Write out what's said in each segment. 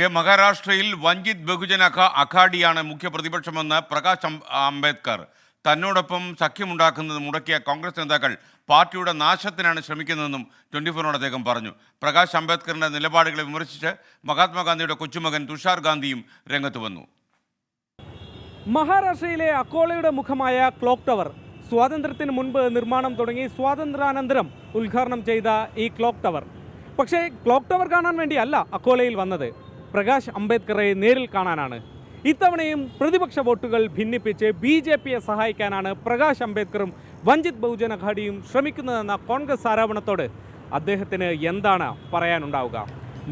മഹാരാഷ്ട്രയിൽ വഞ്ചിത് ബഹുജന അഘാഡിയാണ് മുഖ്യ പ്രതിപക്ഷമെന്ന് പ്രകാശ് അംബേദ്കർ തന്നോടൊപ്പം സഖ്യമുണ്ടാക്കുന്നത് മുടക്കിയ കോൺഗ്രസ് നേതാക്കൾ പാർട്ടിയുടെ നാശത്തിനാണ് ശ്രമിക്കുന്നതെന്നും 24 അദ്ദേഹം പറഞ്ഞു. പ്രകാശ് അംബേദ്കറിന്റെ നിലപാടുകളെ വിമർശിച്ച് മഹാത്മാഗാന്ധിയുടെ കൊച്ചുമകൻ തുഷാർ ഗാന്ധിയും രംഗത്ത് വന്നു. മഹാരാഷ്ട്രയിലെ അക്കോളയുടെ മുഖമായ ക്ലോക്ക് ടവർ സ്വാതന്ത്ര്യത്തിന് മുൻപ് നിർമ്മാണം തുടങ്ങി സ്വാതന്ത്ര്യാനന്തരം ഉദ്ഘാടനം ചെയ്ത ഈ ക്ലോക്ക് ടവർ പക്ഷേ ക്ലോക്ക് ടവർ കാണാൻ വേണ്ടിയല്ല അക്കോലയിൽ വന്നത്, പ്രകാശ് അംബേദ്കറെ നേരിൽ കാണാനാണ്. ഇത്തവണയും പ്രതിപക്ഷ വോട്ടുകൾ ഭിന്നിപ്പിച്ച് BJPയെ സഹായിക്കാനാണ് പ്രകാശ് അംബേദ്കറും വഞ്ചിത് ബഹുജൻ അഘാഡിയും ശ്രമിക്കുന്നതെന്ന കോൺഗ്രസ് ആരോപണത്തോട് അദ്ദേഹത്തിന് എന്താണ് പറയാനുണ്ടാവുക?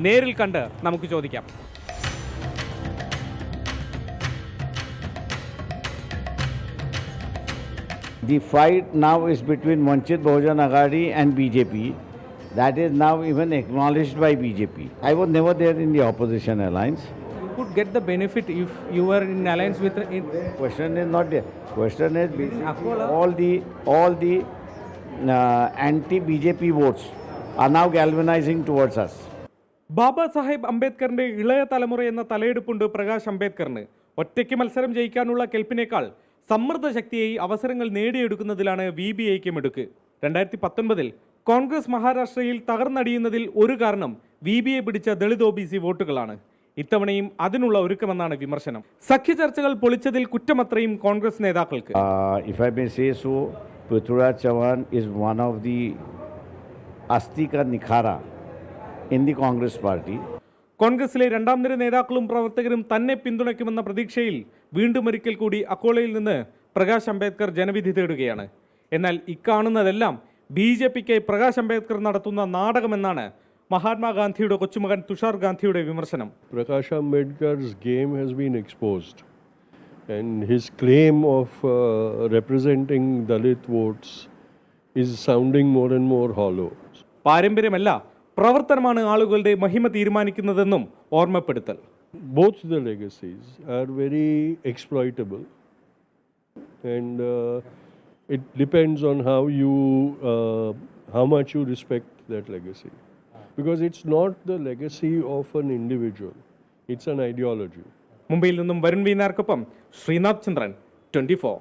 നേരിൽ കണ്ട് നമുക്ക് ചോദിക്കാം. The fight now is between Vanchit Bahujan Aghadi and BJP. That is now even acknowledged by BJP. I was never there in the opposition alliance. You could get the benefit if you were in alliance with. Question is not there. Question is all the anti-BJP votes are now galvanizing towards us. Baba Saheb അംബേദ്കറിന്റെ ഇളയ തലമുറ എന്ന തലയെടുപ്പുണ്ട് പ്രകാശ് അംബേദ്കറിന്. ഒറ്റയ്ക്ക് മത്സരം ജയിക്കാനുള്ള കെൽപ്പിനേക്കാൾ സമ്മർദ്ദ ശക്തിയായി അവസരങ്ങൾ നേടിയെടുക്കുന്നതിലാണ് VBAയ്ക്ക് മിടുക്ക്. 2019 കോൺഗ്രസ് മഹാരാഷ്ട്രയിൽ തകർന്നടിയുന്നതിൽ ഒരു കാരണം VBA പിടിച്ച ദളിത് OBC വോട്ടുകളാണ്. ഇത്തവണയും അതിനുള്ള ഒരുക്കമെന്നാണ് വിമർശനം. സഖ്യ ചർച്ചകൾ പൊളിച്ചതിൽ കുറ്റമത്രയും കോൺഗ്രസ് നേതാക്കൾക്ക്. If I may say so, Prithviraj Chavan is one of the Asti ka Nikhara in the Congress party. കോൺഗ്രസിലെ രണ്ടാം നിര നേതാക്കളും പ്രവർത്തകരും തന്നെ പിന്തുണയ്ക്കുമെന്ന പ്രതീക്ഷയിൽ വീണ്ടും ഒരിക്കൽ കൂടി അക്കോളയിൽ നിന്ന് പ്രകാശ് അംബേദ്കർ ജനവിധി തേടുകയാണ്. എന്നാൽ ഇക്കാണുന്നതെല്ലാം BJPക്ക് പ്രകാശ് അംബേദ്കർ നടത്തുന്ന നാടകമെന്നാണ് മഹാത്മാഗാന്ധിയുടെ കൊച്ചുമകൻ തുഷാർ ഗാന്ധിയുടെ വിമർശനം. Prakash Ambedkar's game has been exposed and his claim of representing Dalit votes is sounding more and more hollow. പാരമ്പര്യമല്ല, പ്രവർത്തനമാണ് ആളുകളുടെ മഹിമ തീരുമാനിക്കുന്നതെന്നും ഓർമ്മപ്പെടുത്തൽ. Both the legacies are very exploitable and it depends on how much you respect that legacy. Because it's not the legacy of an individual, it's an ideology. മുംബൈയിൽ നിന്നും വരുൺ വീനാർക്കൊപ്പം ശ്രീനാഥ് ചന്ദ്രൻ, 24.